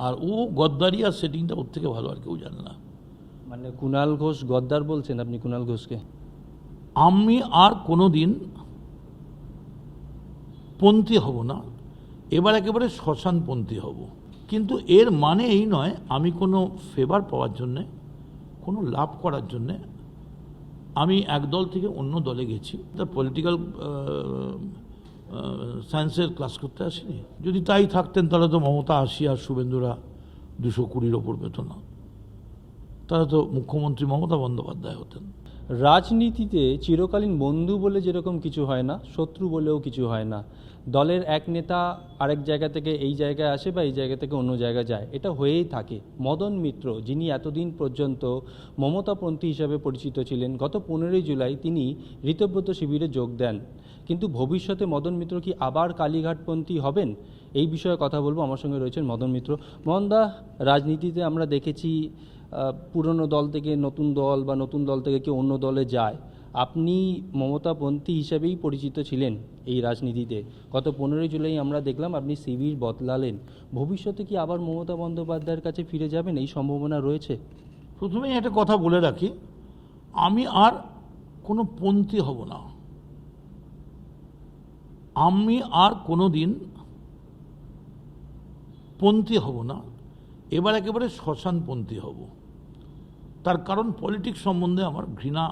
আর ও গদ্দারি আর সেটিংটা ওর থেকে ভালো আর কেউ জানে না। মানে কুণাল ঘোষ গদ্দার বলছেন আপনি কুণাল ঘোষকে? আমি আর কোনো দিন পন্থী হব না, এবার একেবারে শ্মশানপন্থী হব। কিন্তু এর মানে এই নয় আমি কোনো ফেভার পাওয়ার জন্যে, কোনো লাভ করার জন্যে আমি এক দল থেকে অন্য দলে গেছি। তার পলিটিক্যাল সায়েন্সের ক্লাস করতে আসিনি। যদি তাই থাকতেন তাহলে তো মমতা ৮০ আর শুভেন্দুরা ২২০ ওপর পেত না, তারা তো মুখ্যমন্ত্রী মমতা বন্দ্যোপাধ্যায় হতেন। রাজনীতিতে চিরকালীন বন্ধু বলে যেরকম কিছু হয় না, শত্রু বলেও কিছু হয় না। দলের এক নেতা আরেক জায়গা থেকে এই জায়গায় আসে বা এই জায়গা থেকে অন্য জায়গায় যায়, এটা হয়েই থাকে। মদন মিত্র, যিনি এতদিন পর্যন্ত মমতাপন্থী হিসাবে পরিচিত ছিলেন, গত 15ই জুলাই তিনি ঋতব্রত শিবিরে যোগ দেন। কিন্তু ভবিষ্যতে মদন মিত্র কি আবার কালীঘাটপন্থী হবেন? এই বিষয়ে কথা বলবো। আমার সঙ্গে রয়েছেন মদন মিত্র। মদনদা, রাজনীতিতে আমরা দেখেছি পুরনো দল থেকে নতুন দল বা নতুন দল থেকে কেউ অন্য দলে যায়। আপনি মমতাপন্থী হিসেবেই পরিচিত ছিলেন এই রাজনীতিতে। গত 15ই জুলাই আমরা দেখলাম আপনি শিবির বদলালেন। ভবিষ্যতে কি আবার মমতা বন্দ্যোপাধ্যায়ের কাছে ফিরে যাবেন? এই সম্ভাবনা রয়েছে? প্রথমেই একটা কথা বলে রাখি, আমি আর কোনো পন্থী হব না। আমি আর কোনো দিন পন্থী হব না, এবার একেবারে শ্মশানপন্থী হব। তার কারণ পলিটিক্স সম্বন্ধে আমার ঘৃণা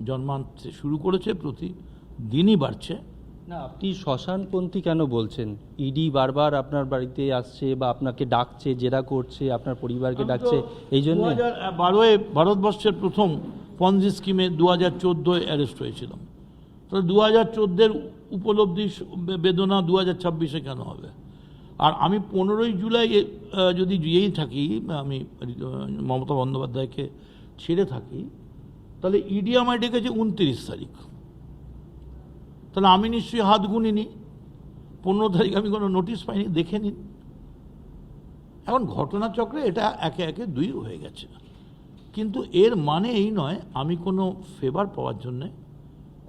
জন্মাতে শুরু করেছে, প্রতিদিনই বাড়ছে। না, আপনি শ্মশানপন্থী কেন বলছেন? ইডি বারবার আপনার বাড়িতে আসছে বা আপনাকে ডাকছে, জেরা করছে, আপনার পরিবারকে ডাকছে, এই জন্য? 2012-এ ভারতবর্ষের প্রথম পঞ্জি স্কিমে 2014-এ অ্যারেস্ট হয়েছিলাম। তো 2014-এর উপলব্ধি বেদনা 2026-এ কেন হবে? আর আমি 15ই জুলাই যদি গিয়েই থাকি, আমি মমতা বন্দ্যোপাধ্যায়কে ছেড়ে থাকি, তাহলে ইডি আমায় ডেকেছে 29 তারিখ। তাহলে আমি নিশ্চয়ই হাত গুনিনি, 15 তারিখ আমি কোনো নোটিশ পাইনি, দেখে নিন। এখন ঘটনাচক্রে এটা একে একে 2 হয়ে গেছে। কিন্তু এর মানে এই নয় আমি কোনো ফেভার পাওয়ার জন্যে,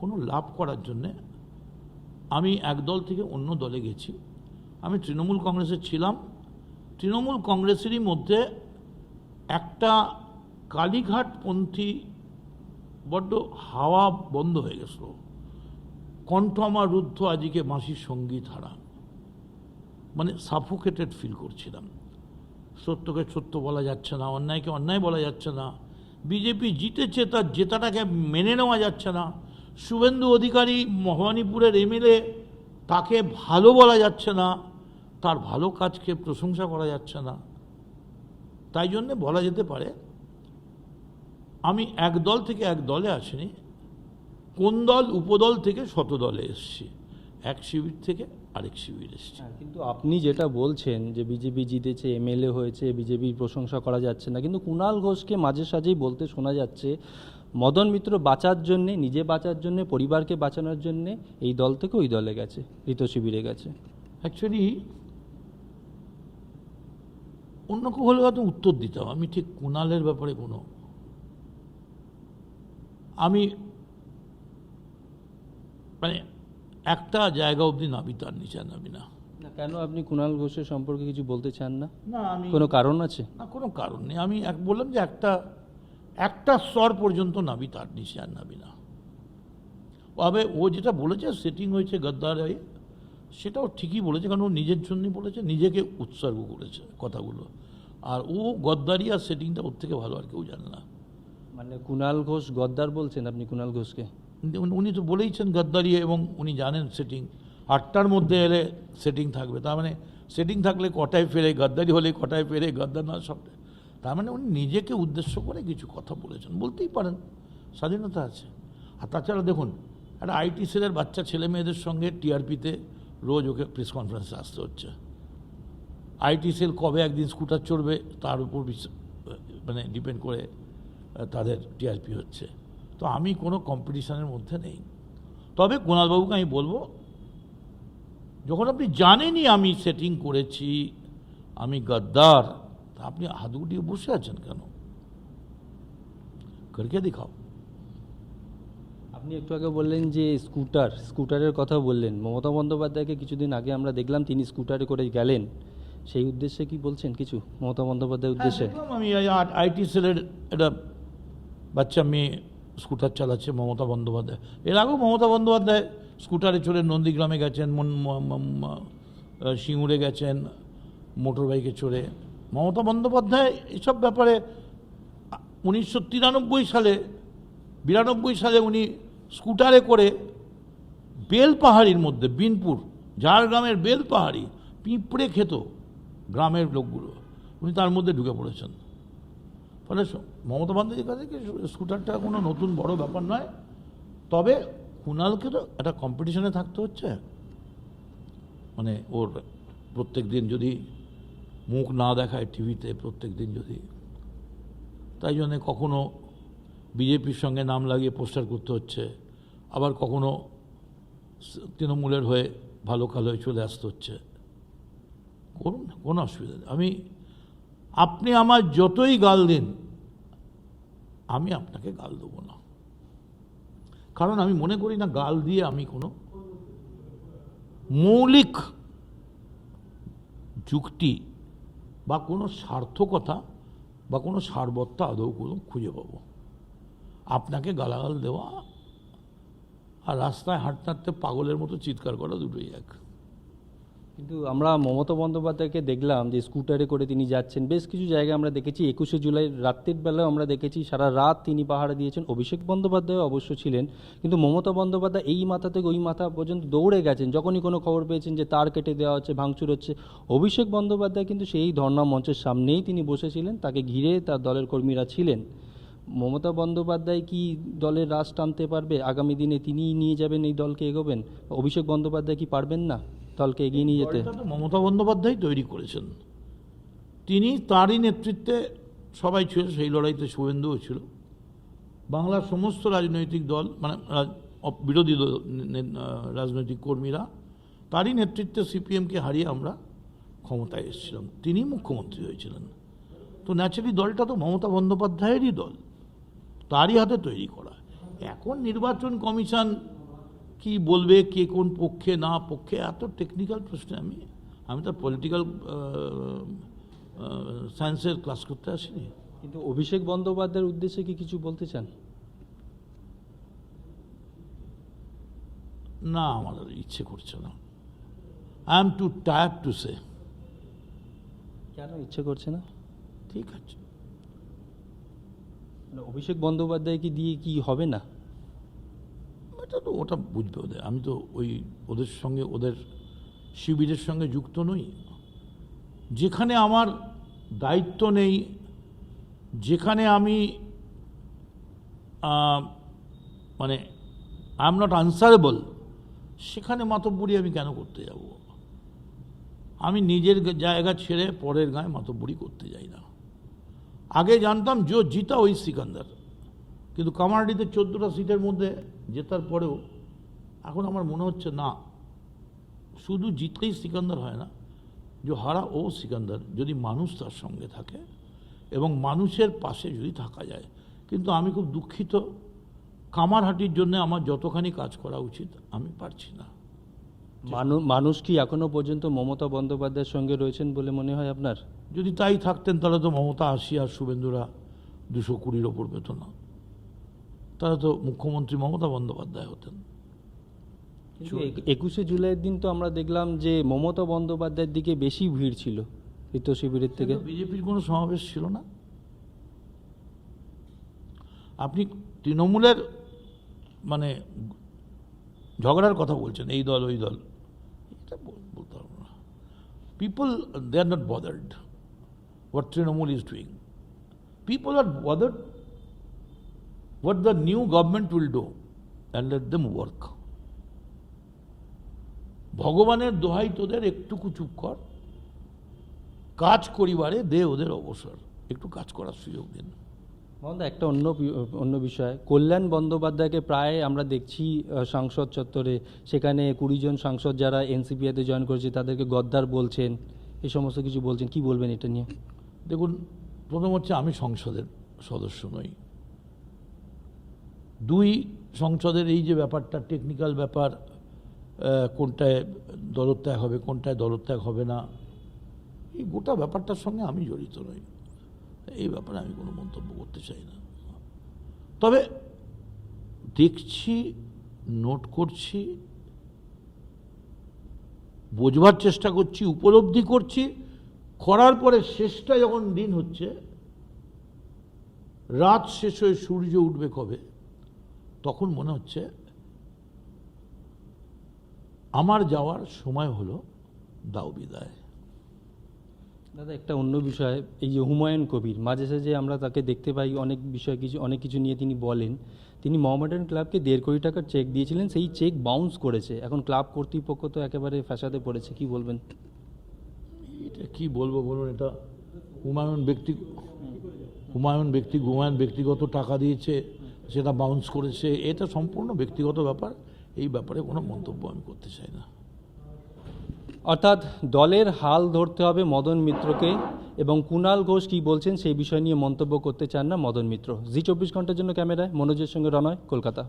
কোনো লাভ করার জন্যে আমি এক দল থেকে অন্য দলে গেছি। আমি তৃণমূল কংগ্রেসে ছিলাম। তৃণমূল কংগ্রেসেরই মধ্যে একটা কালীঘাটপন্থী বড্ড হাওয়া বন্ধ হয়ে গেছিল। কণ্ঠ আমার রুদ্ধ আজকে মাসির সঙ্গীত হারা, মানে সাফোকেটেড ফিল করছিলাম। সত্যকে সত্য বলা যাচ্ছে না, অন্যায়কে অন্যায় বলা যাচ্ছে না। বিজেপি জিতেছে, তার জেতাটাকে মেনে নেওয়া যাচ্ছে না। শুভেন্দু অধিকারী ভবানীপুরের এমএলএ, তাকে ভালো বলা যাচ্ছে না, তার ভালো কাজকে প্রশংসা করা যাচ্ছে না। তাই জন্যে বলা যেতে পারে আমি এক দল থেকে এক দলে আসিনি, কোন দল উপদল থেকে শতদলে এসছি, এক শিবির থেকে আরেক শিবির এসছি। কিন্তু আপনি যেটা বলছেন যে বিজেপি জিতেছে, এমএলএ হয়েছে, বিজেপির প্রশংসা করা যাচ্ছে না, কিন্তু কুণাল ঘোষকে মাঝে সাঝেই বলতে শোনা যাচ্ছে মদন মিত্র বাঁচার জন্যে, নিজে বাঁচার জন্যে, পরিবারকে বাঁচানোর জন্যে এই দল থেকে ওই দলে গেছে, ঋত শিবিরে গেছে। অ্যাকচুয়ালি অন্য কেউ হলে হয়তো উত্তর দিতাম, আমি ঠিক কুণালের ব্যাপারে কোনো, আমি মানে একটা জায়গা অবধি নাবি, তার নিচে নাবি না। কেন আপনি কুণাল ঘোষের সম্পর্কে কিছু বলতে চান না? না, আমি কোনো কারণ আছে? না, কোনো কারণ নেই। আমি বললাম যে একটা স্তর পর্যন্ত নাবি, তার নিচে আর নাবি না। তবে ও যেটা বলেছে সেটিং হয়েছে গদ্দার হয়ে, সেটাও ঠিকই বলেছে, কারণ ও নিজের জন্যই বলেছে, নিজেকে উৎসর্গ করেছে কথাগুলো। আর ও গদ্দারি আর সেটিংটা ওর থেকে ভালো আর কেউ জানে না। মানে কুণাল ঘোষ গদ্দার বলছেন আপনি কুণাল ঘোষকে? উনি তো বলেইছেন গদ্দারি, এবং উনি জানেন সেটিং 8টার মধ্যে এলে সেটিং থাকবে। তার মানে সেটিং থাকলে কটায় ফেরে, গদ্দারি হলে কটায় ফেরে, গদ্দার না সবটা। তার মানে উনি নিজেকে উদ্দেশ্য করে কিছু কথা বলেছেন, বলতেই পারেন, স্বাধীনতা আছে। আর তাছাড়া দেখুন, একটা আইটি সেলের বাচ্চা ছেলে মেয়েদের সঙ্গে টিআরপিতে রোজ ওকে প্রেস কনফারেন্সে আসতে হচ্ছে। আইটি সেল কবে একদিন স্কুটার চড়বে তার উপর মানে ডিপেন্ড করে তাদের টিআরপি হচ্ছে। তো আমি কোনো কম্পিটিশনের মধ্যে নেই। তবে কুণালবাবুকে আমি বলবো, যখন আপনি জানেনই আমি সেটিং করেছি, আমি গদ্দার, তা আপনি হাত গুটিয়ে বসে আছেন কেন? করকে দেখাও। আপনি একটু আগে বললেন যে স্কুটারের কথা বললেন। মমতা বন্দ্যোপাধ্যায়কে কিছুদিন আগে আমরা দেখলাম তিনি স্কুটারে করে গেলেন সেই উদ্দেশ্যে কি বলছেন কিছু মমতা বন্দ্যোপাধ্যায়ের উদ্দেশ্যে? দেখলাম আমি আইটি সেলের একটা বাচ্চা মেয়ে স্কুটার চালাচ্ছে মমতা বন্দ্যোপাধ্যায়। এর আগেও মমতা বন্দ্যোপাধ্যায় স্কুটারে চড়ে নন্দীগ্রামে গেছেন, সিঙ্গুরে গেছেন মোটর বাইকে চড়ে। মমতা বন্দ্যোপাধ্যায় এসব ব্যাপারে 1993 সালে 92 সালে উনি স্কুটারে করে বেলপাহাড়ির মধ্যে বিনপুর ঝাড়গ্রামের বেলপাহাড়ি পিঁপড়ে খেত গ্রামের লোকগুলো, উনি তার মধ্যে ঢুকে পড়েছেন। ফলে মমতা বন্দ্যোপাধ্যায়ের কাছে কি স্কুটারটা কোনো নতুন বড় ব্যাপার নয়। তবে কুণালকে তো একটা কম্পিটিশনে থাকতে হচ্ছে, মানে ওর প্রত্যেক দিন যদি মুখ না দেখায় টিভিতে প্রত্যেক দিন যদি, তাই জন্যে কখনো বিজেপির সঙ্গে নাম লাগিয়ে পোস্টার করতে হচ্ছে, আবার কখনো তৃণমূলের হয়ে ভালো কাল হয়ে চলে আসতে হচ্ছে। করুন, কোনো অসুবিধা নেই। আপনি আমার যতই গাল দিন আমি আপনাকে গাল দেবো না, কারণ আমি মনে করি না গাল দিয়ে আমি কোনো মৌলিক যুক্তি বা কোনো সার্থকতা বা কোনো সারবত্তা আদৌ কোনো খুঁজে পাবো। আপনাকে গালাগাল দেওয়া আর রাস্তায় হাঁটতে হাঁটতে পাগলের মতো চিৎকার করা দুটোই এক। কিন্তু আমরা মমতা বন্দ্যোপাধ্যায়কে দেখলাম যে স্কুটারে করে তিনি যাচ্ছেন বেশ কিছু জায়গায়, আমরা দেখেছি 21শে জুলাই রাত্রির বেলাও আমরা দেখেছি সারা রাত তিনি পাহারা দিয়েছেন। অভিষেক বন্দ্যোপাধ্যায় অবশ্য ছিলেন, কিন্তু মমতা বন্দ্যোপাধ্যায় এই মাথা থেকে ওই মাথা পর্যন্ত দৌড়ে গেছেন যখনই কোনো খবর পেয়েছেন যে তার কেটে দেওয়া হচ্ছে, ভাঙচুর হচ্ছে। অভিষেক বন্দ্যোপাধ্যায় কিন্তু সেই ধর্ণা মঞ্চের সামনেই তিনি বসেছিলেন, তাকে ঘিরে তার দলের কর্মীরা ছিলেন। মমতা বন্দ্যোপাধ্যায় কি দলের রাশ টানতে পারবে? আগামী দিনে তিনিই নিয়ে যাবেন এই দলকে, এগোবেন? অভিষেক বন্দ্যোপাধ্যায় কি পারবেন না দলকে এগিয়ে নিয়ে যেতে? দলটা তো মমতা বন্দ্যোপাধ্যায় তৈরি করেছেন, তিনি তারই নেতৃত্বে সবাই ছিল, সেই লড়াইতে শুভেন্দুও ছিল। বাংলার সমস্ত রাজনৈতিক দল মানে বিরোধী রাজনৈতিক কর্মীরা তারই নেতৃত্বে সিপিএমকে হারিয়ে আমরা ক্ষমতায় এসেছিলাম, তিনি মুখ্যমন্ত্রী হয়েছিলেন। তো ন্যাচারালি দলটা তো মমতা বন্দ্যোপাধ্যায়েরই দল, তারই হাতে তৈরি করা। এখন নির্বাচন কমিশন কি বলবে, কে কোন পক্ষে না পক্ষে, এত টেকনিক্যাল প্রশ্নে আমি তো পলিটিক্যাল সায়েন্সের ক্লাস করতে আসিনি। কিন্তু অভিষেক বন্দ্যোপাধ্যায়ের উদ্দেশ্যে কি কিছু বলতে চান? না, আমাদের ইচ্ছে করছে না। I am two tired to say. কেন ইচ্ছে করছে না? ঠিক আছে, অভিষেক বন্দ্যোপাধ্যায় কি দিয়ে কি হবে না? ওটা বুঝবে ওদের। আমি তো ওদের সঙ্গে ওদের শিবিরের সঙ্গে যুক্ত নই। যেখানে আমার দায়িত্ব নেই, যেখানে আমি মানে আই এম নট আনসারেবল, সেখানে মাতব্বরি আমি কেন করতে যাব? আমি নিজের জায়গা ছেড়ে পরের গায়ে মাতব্বরি করতে যাই না। আগে জানতাম যে জিতা ওই সিকান্দার, কিন্তু কামারহাটিতে 14টা সিটের মধ্যে জেতার পরেও এখন আমার মনে হচ্ছে না, শুধু জিতলেই সিকান্দার হয় না, যে হারা ও সিকান্দার, যদি মানুষ তার সঙ্গে থাকে এবং মানুষের পাশে যদি থাকা যায়। কিন্তু আমি খুব দুঃখিত, কামারহাটির জন্য আমার যতখানি কাজ করা উচিত আমি পারছি না। মানুষ কি এখনো পর্যন্ত মমতা বন্দ্যোপাধ্যায়ের সঙ্গে রয়েছেন বলে মনে হয় আপনার? যদি তাই থাকতেন তাহলে তো মমতা 80 আর শুভেন্দুরা 220-র ওপর পেত না, তারা তো মুখ্যমন্ত্রী মমতা বন্দ্যোপাধ্যায় হতেন। 21শে জুলাইয়ের দিন তো আমরা দেখলাম যে মমতা বন্দ্যোপাধ্যায়ের দিকে বেশি ভিড় ছিল ঋত শিবিরের থেকে। বিজেপির কোনো সমাবেশ ছিল না। আপনি তৃণমূলের মানে ঝগড়ার কথা বলছেন, এই দল ওই দল, এটা বলতে পারবো না। People, they are not bothered what Trinamool is doing. People are bothered what the new government will do and let them work. ভগবানের দোহাই তোদের একটুকু চুপ কর, কাজ করিবারে দে ওদের অবসর, একটু কাজ করার সুযোগ দিন। একটা অন্য বিষয়, কল্যাণ বন্দ্যোপাধ্যায়কে প্রায় আমরা দেখছি সংসদ চত্বরে, সেখানে 20 জন সাংসদ যারা এনসিপিতে জয়েন করেছে তাদেরকে গদ্দার বলছেন, এই সমস্ত কিছু বলছেন, কি বলবেন এটা নিয়ে? দেখুন, প্রথম হচ্ছে আমি সংসদের সদস্য নই। 2, সংসদের এই যে ব্যাপারটা টেকনিক্যাল ব্যাপার, কোনটায় দলত্যাগ হবে কোনটায় দলত্যাগ হবে না, এই গোটা ব্যাপারটার সঙ্গে আমি জড়িত নই, এই ব্যাপারে আমি কোনো মন্তব্য করতে চাই না। তবে দেখছি, নোট করছি, বোঝবার চেষ্টা করছি, উপলব্ধি করছি, করার পরে শেষটা যখন দিন হচ্ছে, রাত শেষ হয়ে সূর্য উঠবে কবে, তখন মনে হচ্ছে আমার যাওয়ার সময় হলো, দাও বিদায়। দাদা একটা অন্য বিষয়, এই যে হুমায়ুন কবির মাঝে সাঝে আমরা তাকে দেখতে পাই অনেক কিছু নিয়ে তিনি বলেন। তিনি মোহামেডান ক্লাবকে 1.5 কোটি টাকার চেক দিয়েছিলেন, সেই চেক বাউন্স করেছে। এখন ক্লাব কর্তৃপক্ষ তো একেবারে ফ্যাসাদে পড়েছে, কি বলবেন? এটা কি বলবো বলুন, এটা হুমায়ুন ব্যক্তিগত টাকা দিয়েছে, সেটা বাউন্স করেছে, এটা সম্পূর্ণ ব্যক্তিগত ব্যাপার। এই ব্যাপারে কোনো মন্তব্য আমি করতে চাই না। অর্থাৎ দলের হাল ধরতে হবে মদন মিত্রকে, এবং কুণাল ঘোষ কী বলছেন সেই বিষয় নিয়ে মন্তব্য করতে চান না মদন মিত্র। জি 24 ঘন্টার জন্য ক্যামেরায় মনোজের সঙ্গে রনয়, কলকাতা।